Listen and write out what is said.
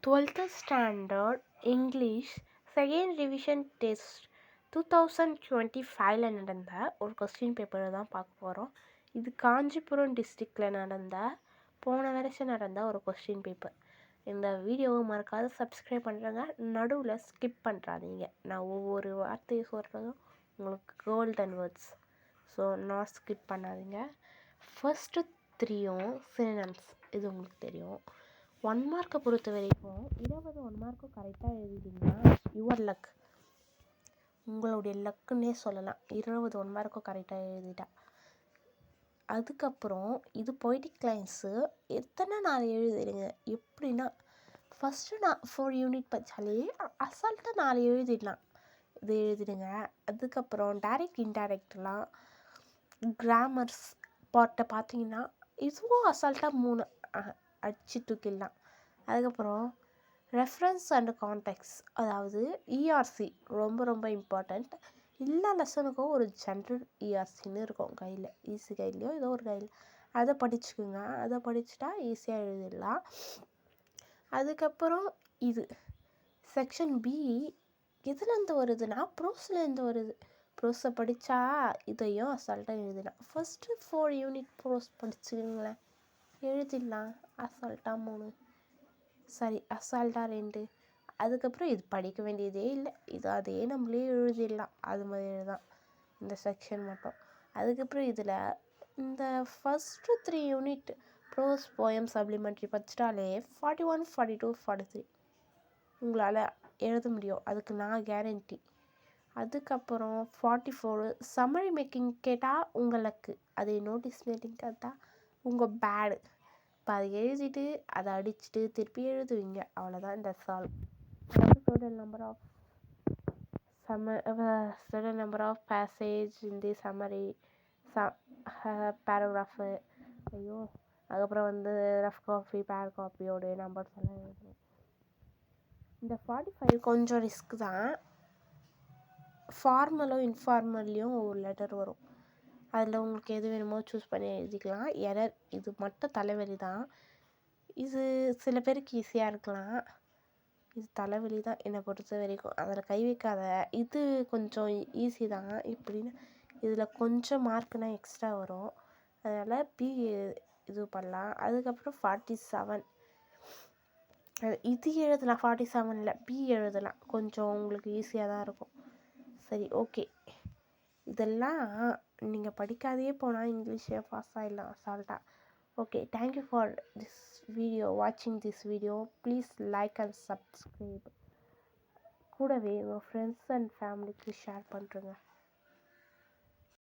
12th standard English second revision test 2025ல் நடந்த ஒரு கொஸ்டின் பேப்பரை தான் பார்க்க போகிறோம். இது காஞ்சிபுரம் டிஸ்ட்ரிக்டில் போன வருஷம் நடந்த ஒரு கொஸ்டின் பேப்பர். இந்த வீடியோவை மறக்காத சப்ஸ்கிரைப் பண்ணுறாங்க, நடுவில் ஸ்கிப் பண்ணுறாதீங்க. நான் ஒவ்வொரு வார்த்தையை சொல்கிறதும் உங்களுக்கு கோல்டன் வேர்ட்ஸ், ஸோ நான் ஸ்கிப் பண்ணாதீங்க. ஃபஸ்ட்டு 3யும் சினோனிம்ஸ், இது உங்களுக்கு தெரியும். 1 மார்க்கை பொறுத்த வரைக்கும் 20 1 மார்க்கும் கரெக்டாக எழுதிட்டிங்கன்னா யுவர் லக், உங்களுடைய லக்குன்னே சொல்லலாம். 20 1 மார்க்கும் கரெக்டாக எழுதிட்டா. அதுக்கப்புறம் இது பொய்டிக் லைன்ஸு எத்தனை நாள் எழுதிடுங்க. எப்படின்னா ஃபஸ்ட்டு நான் 4 யூனிட் படித்தாலே அசால்ட்டாக 4 எழுதிடலாம், இது எழுதிடுங்க. அதுக்கப்புறம் டைரக்ட் இன்டைரக்ட்லாம் கிராமர்ஸ் பார்ட்டை பார்த்தீங்கன்னா இதுவும் அசால்ட்டாக 3 அடிச்சு தூக்கிடலாம். அதுக்கப்புறம் ரெஃபரன்ஸ் அண்ட் கான்டெக்ட்ஸ், அதாவது இஆர்சி ரொம்ப ரொம்ப இம்பார்ட்டண்ட். எல்லா லெசனுக்கும் ஒரு ஜென்ரல் இஆர்சின்னு இருக்கும் கையில், ஈஸி கைட்லையோ ஏதோ ஒரு கையில், அதை படிச்சுக்குங்க. அதை படிச்சுட்டா ஈஸியாக எழுதிடலாம். அதுக்கப்புறம் இது செக்ஷன் பி எதுலேருந்து வருதுன்னா ப்ரோஸ்லேருந்து வருது. ப்ரோஸை படித்தா இதையும் அசால்ட்டாக எழுதிடலாம். ஃபஸ்ட்டு 4 யூனிட் ப்ரோஸ் படிச்சுக்கிங்களேன், எழுதிடலாம். அசால்ட்டாக 3, சரி அசால்ட்டாக 2. அதுக்கப்புறம் இது படிக்க வேண்டியதே இல்லை, இது அதே நம்மளே எழுதிடலாம். அது மாதிரி தான் இந்த செக்ஷன் மட்டும். அதுக்கப்புறம் இதில் இந்த first 3 unit prose poem supplementary படிச்சிட்டாலே 41 42 43 உங்களால் எழுத முடியும், அதுக்கு நான் கேரண்டி. அதுக்கப்புறம் 44 சம்மரி மேக்கிங் கேட்டால் உங்களுக்கு, அதே நோட்டீஸ் மேக்கிங் கேட்டால் உங்கள் பேடு. இப்போ அதை எழுதிட்டு அதை அடிச்சுட்டு திருப்பி எழுதுவீங்க, அவ்வளோதான் இந்த solve. certain number of passage in the summary paragraph. ஐயோ, அதுக்கப்புறம் ரஃப் காப்பி பேர் காப்பியோட நம்பர்ஸ் எல்லாம் எழுதணும். இந்த 45 கொஞ்சம் ரிஸ்க் தான். ஃபார்மலும் இன்ஃபார்மல்லையும் ஒரு லெட்டர் வரும், அதில் உங்களுக்கு எது வேணுமோ சூஸ் பண்ணி எழுதிக்கலாம். எரர் இது மட்டும் தலைவலி தான். இது சில பேருக்கு ஈஸியாக இருக்கலாம், இது தலைவலி தான் என்னை பொறுத்த வரைக்கும். அதில் கை வைக்காத. இது கொஞ்சம் ஈஸி தான். இப்படின்னு இதில் கொஞ்சம் மார்க்குனால் எக்ஸ்ட்ரா வரும், அதனால் பி இது பண்ணலாம். அதுக்கப்புறம் 47 இது எழுதலாம், 47ல் பி எழுதலாம், கொஞ்சம் உங்களுக்கு ஈஸியாக தான் இருக்கும். சரி, ஓகே. இதெல்லாம் நீங்கள் படிக்காதையே போனால் இங்கிலீஷே பாஸ் ஆகிடலாம் அசால்ட்டாக. Okay, thank you for this video, வாட்சிங் this video. Please like and subscribe. கூடவே உங்கள் ஃப்ரெண்ட்ஸ் அண்ட் ஃபேமிலிக்கு ஷேர் பண்ணுறேங்க.